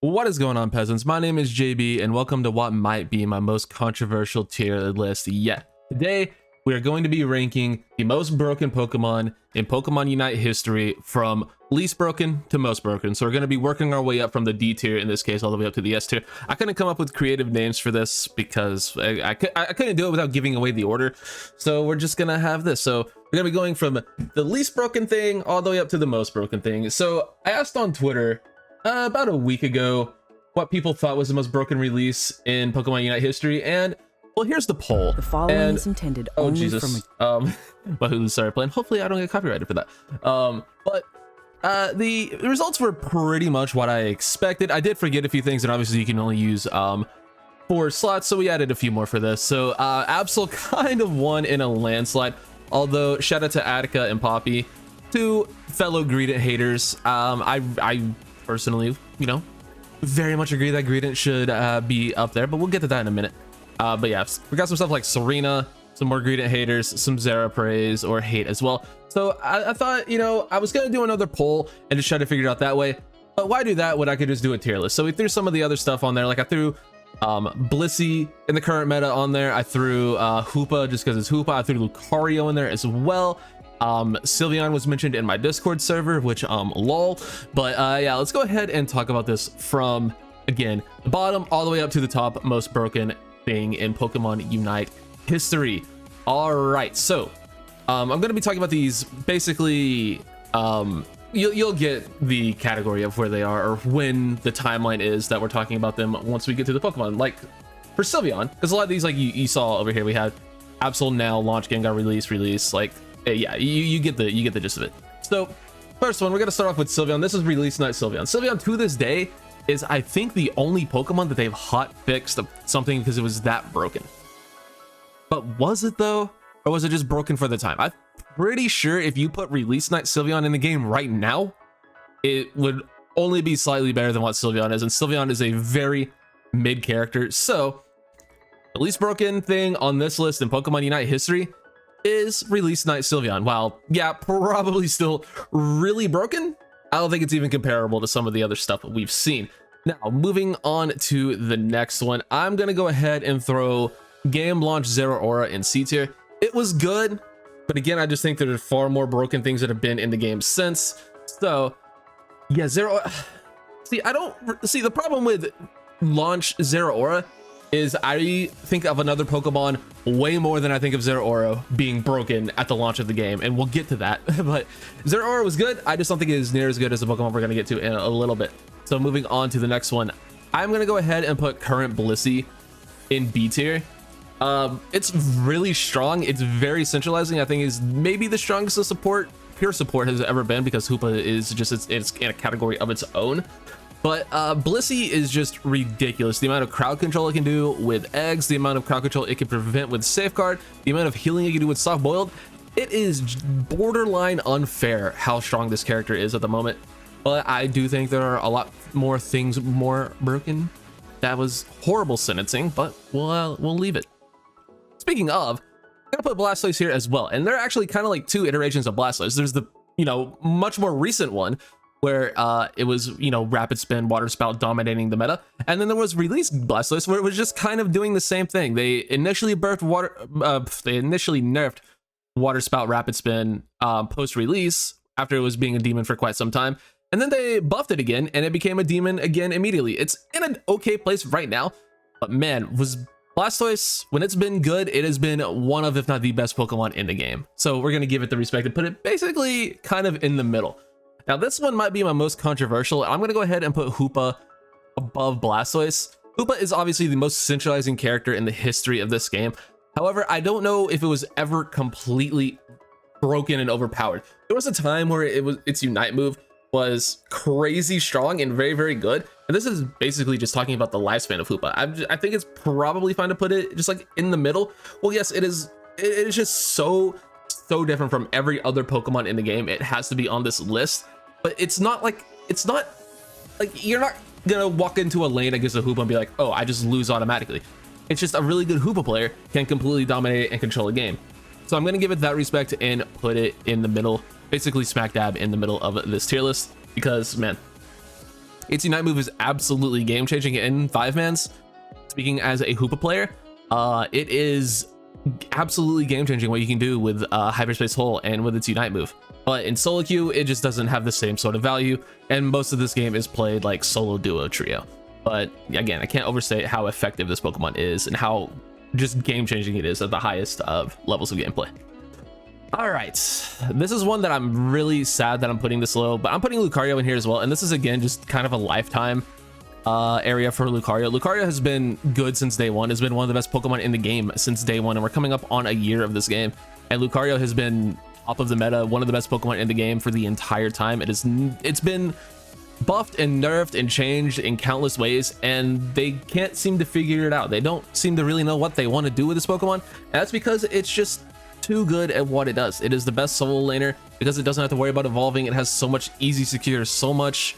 What is going on, peasants? My name is JB and welcome to what might be my most controversial tier list yet. Today we are going to be ranking the most broken Pokemon in Pokemon Unite history from least broken to most broken. So we're going to be working our way up from the D tier, in this case all the way up to the S tier. I couldn't come up with creative names for this because I couldn't do it without giving away the order, so we're just gonna have this. So we're gonna be going from the least broken thing all the way up to the most broken thing. So I asked on Twitter about a week ago what people thought was the most broken release in Pokemon Unite history, and well, here's the poll. The following is intended oh only Jesus, but who started playing? Hopefully I don't get copyrighted for that. But the results were pretty much what I expected. I did forget a few things, and obviously you can only use 4 slots, so we added a few more for this. So Absol kind of won in a landslide, although shout out to Attica and Poppy, two fellow greedent haters. I personally, very much agree that greedent should be up there, but we'll get to that in a minute. But yeah, we got some stuff like Tsareena, some more greedent haters, some Zera praise or hate as well. So I thought, I was gonna do another poll and just try to figure it out that way. But why do that when I could just do a tier list? So we threw some of the other stuff on there. Like I threw Blissey in the current meta on there. I threw Hoopa just because it's Hoopa. I threw Lucario in there as well. Sylveon was mentioned in my Discord server, which lol. But yeah, let's go ahead and talk about this from, again, the bottom all the way up to the top most broken thing in Pokemon Unite history. All right, so I'm going to be talking about these basically. You'll get the category of where they are or when the timeline is that we're talking about them once we get to the Pokemon. Like for Sylveon, because a lot of these, like you saw over here, we had absol now, launch, Gengar release, like yeah, you get the gist of it. So first one, we're gonna start off with Sylveon. This is release night Sylveon. Sylveon to this day is, I think, the only Pokemon that they've hot fixed something because it was that broken. But was it though, or was it just broken for the time? I'm pretty sure if you put release night Sylveon in the game right now, it would only be slightly better than what Sylveon is, and Sylveon is a very mid character. So the least broken thing on this list in Pokemon Unite history is release night Sylveon. While yeah, probably still really broken, I don't think it's even comparable to some of the other stuff that we've seen. Now moving on to the next one, I'm gonna go ahead and throw game launch zeraora in C tier. It was good, but again, I just think there are far more broken things that have been in the game since. So yeah, zeraora, see the problem with launch zeraora is I think of another Pokemon way more than I think of Zeraora being broken at the launch of the game, and we'll get to that. But Zeraora was good. I just don't think it is near as good as the Pokemon we're going to get to in a little bit. So moving on to the next one, I'm going to go ahead and put current Blissey in B tier. It's really strong. It's very centralizing. I think is maybe the strongest of support, pure support, has ever been, because Hoopa is just it's in a category of its own. But Blissey is just ridiculous. The amount of crowd control it can do with eggs, the amount of crowd control it can prevent with safeguard, the amount of healing it can do with soft boiled. It is borderline unfair how strong this character is at the moment. But I do think there are a lot more things more broken. That was horrible sentencing, but we'll leave it. Speaking of, I'm gonna put Blastoise here as well, and they're actually kind of like 2 iterations of Blastoise. There's the much more recent one, where it was rapid spin, water spout dominating the meta, and then there was release Blastoise, where it was just kind of doing the same thing. They initially nerfed water spout rapid spin post release after it was being a demon for quite some time, and then they buffed it again and it became a demon again immediately. It's in an okay place right now, but man, was Blastoise, when it's been good, it has been one of, if not the best Pokemon in the game. So we're gonna give it the respect and put it basically kind of in the middle. Now this one might be my most controversial. I'm gonna go ahead and put Hoopa above Blastoise. Hoopa is obviously the most centralizing character in the history of this game. However, I don't know if it was ever completely broken and overpowered. There was a time where its Unite move was crazy strong and very, very good. And this is basically just talking about the lifespan of Hoopa. I think it's probably fine to put it just like in the middle. Well, yes, it is. It is just so different from every other Pokemon in the game. It has to be on this list. But it's not like you're not gonna walk into a lane against a Hoopa and be like, oh, I just lose automatically. It's just a really good Hoopa player can completely dominate and control a game. So I'm gonna give it that respect and put it in the middle, basically smack dab in the middle of this tier list, because man, its Unite move is absolutely game changing in 5-mans. Speaking as a Hoopa player, it is absolutely game changing what you can do with Hyperspace Hole and with its Unite move. But in solo queue, it just doesn't have the same sort of value, and most of this game is played like solo, duo, trio. But again, I can't overstate how effective this Pokemon is and how just game changing it is at the highest of levels of gameplay. All right, this is one that I'm really sad that I'm putting this low, but I'm putting Lucario in here as well. And this is again just kind of a lifetime area for Lucario. Lucario has been good since day one. Has been one of the best Pokemon in the game since day one, and we're coming up on a year of this game. And Lucario has been top of the meta, one of the best Pokemon in the game for the entire time. It's been buffed and nerfed and changed in countless ways, and they can't seem to figure it out. They don't seem to really know what they want to do with this Pokemon, and that's because it's just too good at what it does. It is the best solo laner because it doesn't have to worry about evolving. It has so much easy secure, so much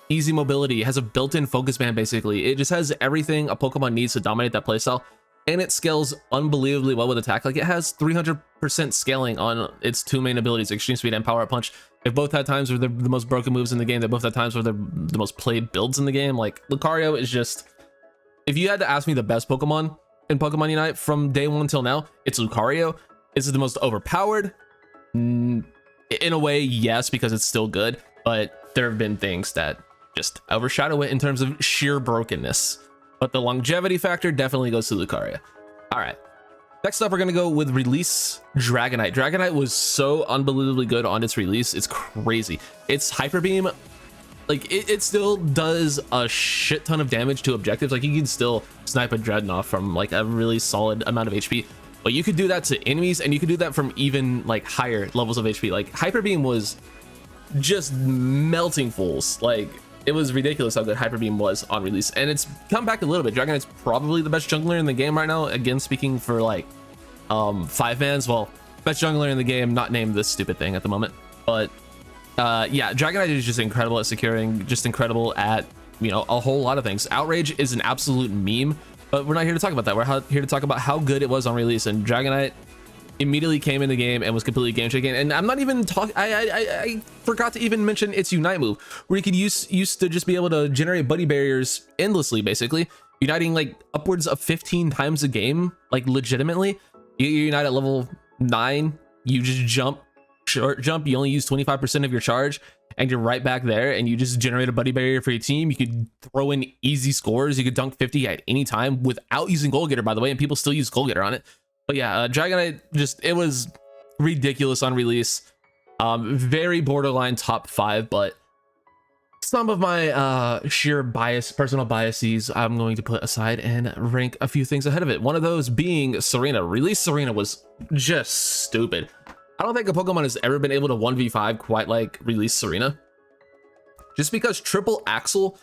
easy mobility. It has a built-in focus band. Basically, it just has everything a Pokemon needs to dominate that playstyle, and it scales unbelievably well with attack. Like, it has 300% scaling on its two main abilities, Extreme Speed and Power Up Punch. They've both had times where they're the most broken moves in the game. They both had times where they're the most played builds in the game. Like, Lucario is just, if you had to ask me the best Pokemon in Pokemon Unite from day one till now, it's Lucario. Is it the most overpowered? In a way, yes, because it's still good, but there have been things that just overshadow it in terms of sheer brokenness. But the longevity factor definitely goes to Lucario. All right, next up, we're gonna go with release Dragonite. Dragonite was so unbelievably good on its release. It's crazy. Its Hyper Beam, like, it still does a shit ton of damage to objectives. Like, you can still snipe a Dreadnought from like a really solid amount of HP. But you could do that to enemies, and you could do that from even like higher levels of HP. Like, Hyper Beam was just melting fools. Like, it was ridiculous how good Hyper Beam was on release, and it's come back a little bit. Dragonite's probably the best jungler in the game right now. Again, speaking for like 5-mans. Well, best jungler in the game, not named this stupid thing at the moment. But yeah, Dragonite is just incredible at securing, just incredible at, you know, a whole lot of things. Outrage is an absolute meme. But we're not here to talk about that. We're here to talk about how good it was on release. And Dragonite immediately came in the game and was completely game changing. And I'm not even talking, I forgot to even mention its Unite move, where you could used to just be able to generate buddy barriers endlessly, basically uniting like upwards of 15 times a game. Like, legitimately, you unite at level 9, you just short jump, you only use 25% of your charge, and you're right back there, and you just generate a buddy barrier for your team. You could throw in easy scores. You could dunk 50 at any time without using Goal Getter, by the way, and people still use Goal Getter on it. But yeah, Dragonite, just, it was ridiculous on release. Very borderline top 5, but some of my sheer personal biases, I'm going to put aside and rank a few things ahead of it. One of those being Tsareena. Release Tsareena was just stupid. I don't think a Pokemon has ever been able to 1v5 quite like release Tsareena. Just because Triple Axel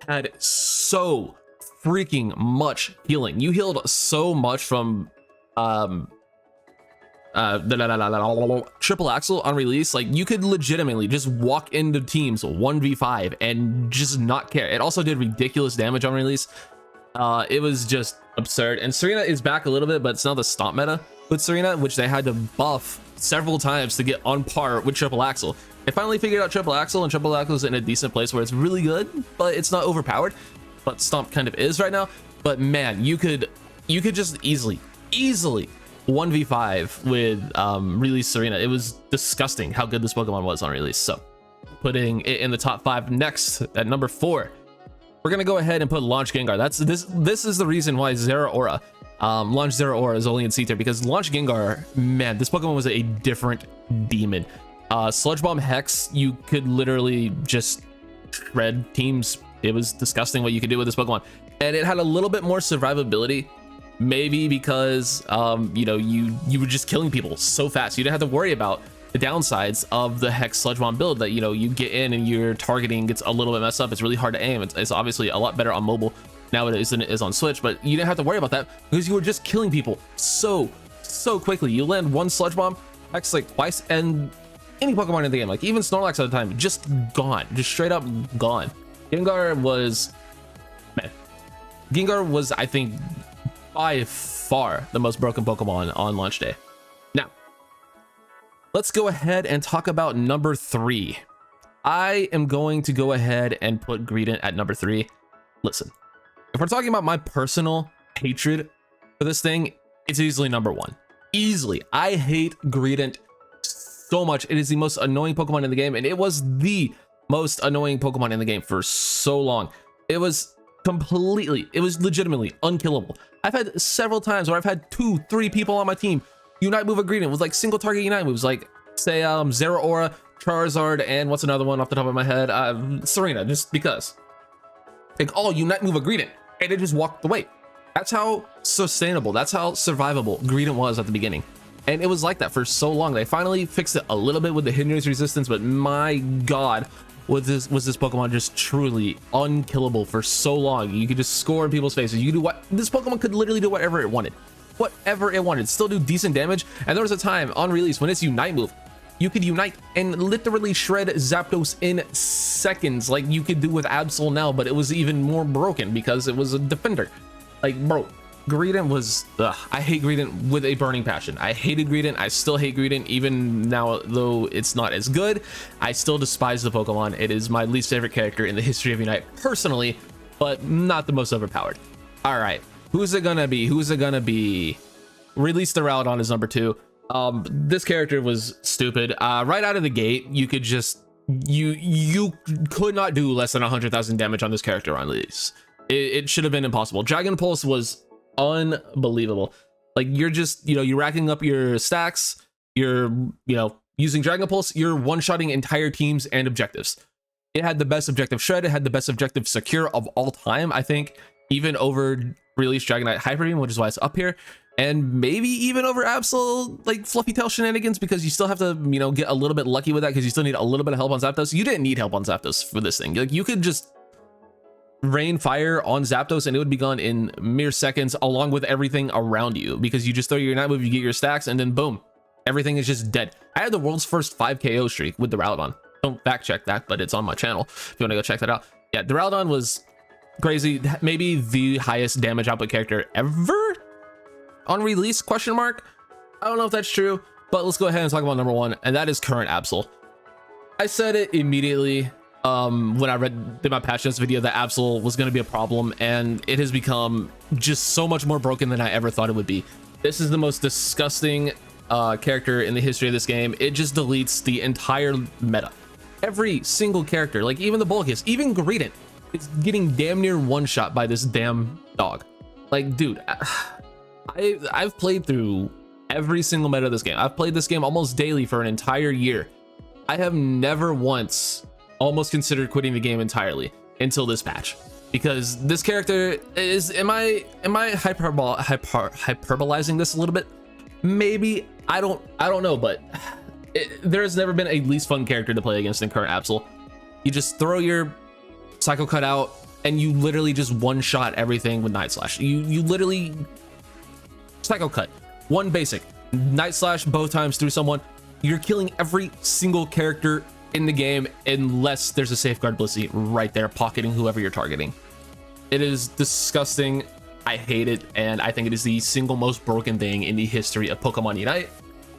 had so freaking much healing. You healed so much from Triple Axel on release. Like, you could legitimately just walk into teams 1v5 and just not care. It also did ridiculous damage on release. It was just absurd. And Tsareena is back a little bit, but it's now the stomp meta with Tsareena, which they had to buff several times to get on par with Triple Axel. They finally figured out Triple Axel, and Triple Axel is in a decent place where it's really good, but it's not overpowered. But Stomp kind of is right now. But man, you could just easily 1v5 with release Tsareena. It was disgusting how good this Pokemon was on release. So putting it in the top 5. Next, at number 4, we're gonna go ahead and put Launch Gengar. This is the reason why Zeraora, Launch Zeraora is only in C tier, because Launch Gengar, man, this Pokemon was a different demon. Sludge Bomb Hex, you could literally just shred teams. It was disgusting what you could do with this Pokemon, and it had a little bit more survivability, maybe because you know, you were just killing people so fast. You didn't have to worry about the downsides of the Hex Sludge Bomb build, that, you know, you get in and your targeting gets a little bit messed up. It's really hard to aim. It's obviously a lot better on mobile nowadays than it is on Switch, but you didn't have to worry about that because you were just killing people so quickly. You land one Sludge Bomb, Hex like twice, and any Pokemon in the game, like even Snorlax at the time, just gone, just straight up gone. Gengar was, man, Gengar was, I think, by far the most broken Pokemon on launch day. Now, let's go ahead and talk about number 3. I am going to go ahead and put greedent at number 3. Listen, if we're talking about my personal hatred for this thing, it's easily number 1. Easily. I hate greedent so much. It is the most annoying Pokemon in the game, and it was the most annoying Pokemon in the game for so long. It was legitimately unkillable. I've had several times where I've had 2-3 people on my team unite move a greedent with like single target unite moves, like say Zeraora, Charizard, and what's another one off the top of my head, Tsareena, just because. Like, all unite move a greedent, and it just walked away. That's how sustainable, that's how survivable greedent was at the beginning. And it was like that for so long. They finally fixed it a little bit with the hindrance resistance, but my god, was this Pokemon just truly unkillable for so long. You could just score in people's faces. You could do what this Pokemon could literally do whatever it wanted. Whatever it wanted, still do decent damage. And there was a time on release when its unite move, you could unite and literally shred Zapdos in seconds, like you could do with Absol now, but it was even more broken because it was a defender. Like, bro, greedent was, I hate greedent with a burning passion. I hated greedent. I still hate greedent even now, though it's not as good. I still despise the Pokemon. It is my least favorite character in the history of Unite personally, but not the most overpowered. All right, who's it gonna be? Who's it gonna be? Release Duraludon is number 2. This character was stupid. Right out of the gate, you could just, you could not do less than 100,000 damage on this character on release. It should have been impossible. Dragon Pulse was unbelievable. Like, you're just, you're racking up your stacks, you're, using Dragon Pulse, you're one-shotting entire teams and objectives. It had the best objective shred, it had the best objective secure of all time, I think, even over released Dragonite Hyper Beam, which is why it's up here, and maybe even over absol, like, fluffy tail shenanigans, because you still have to, get a little bit lucky with that, because you still need a little bit of help on Zapdos. You didn't need help on Zapdos for this thing. Like, you could just rain fire on Zapdos and it would be gone in mere seconds, along with everything around you, because you just throw your Unite move, you get your stacks, and then boom, everything is just dead. I had the world's first 5 KO streak with Duraludon. Don't fact check that, but it's on my channel if you want to go check that out. Yeah, Duraludon was crazy. Maybe the highest damage output character ever on release, question mark. I don't know if that's true, but let's go ahead and talk about number 1, and that is current absol. I said it immediately when I did my patch notes video that absol was going to be a problem, and it has become just so much more broken than I ever thought it would be. This is the most disgusting character in the history of this game. It just deletes the entire meta. Every single character, like even the bulkiest, even greedent, is getting damn near one-shot by this damn dog. Like, dude, I've played through every single meta of this game. I've played this game almost daily for an entire year. I have never once almost considered quitting the game entirely until this patch, because this character is, am I hyperbolizing this a little bit? Maybe. I don't know, but there has never been a least fun character to play against in current absol. You just throw your Psycho Cut out and you literally just one-shot everything with Night Slash. You literally Psycho Cut, one basic Night Slash both times through someone. You're killing every single character in the game unless there's a safeguard Blissey right there pocketing whoever you're targeting. It is disgusting. I hate it, and I think it is the single most broken thing in the history of Pokemon Unite.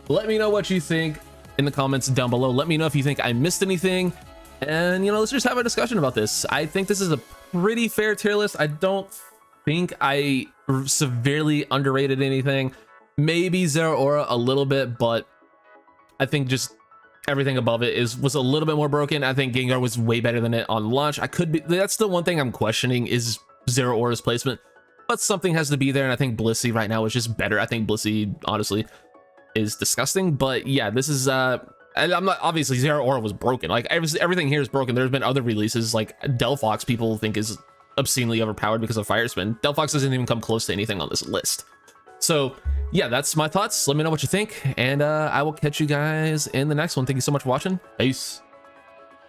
Let me know what you think in the comments down below. Let me know if you think I missed anything, and let's just have a discussion about this. I think this is a pretty fair tier list. I don't think I severely underrated anything. Maybe Zeraora a little bit, but I think just everything above it was a little bit more broken. I think Gengar was way better than it on launch. That's the one thing I'm questioning is Zeraora's placement, but something has to be there, and I think Blissey right now is just better. I think Blissey honestly is disgusting, but yeah, this is and I'm not, obviously Zeraora was broken. Like everything here is broken. There's been other releases like Delphox people think is obscenely overpowered because of Fire Spin. Delphox doesn't even come close to anything on this list. So yeah, that's my thoughts. Let me know what you think, and I will catch you guys in the next one. Thank you so much for watching. Peace.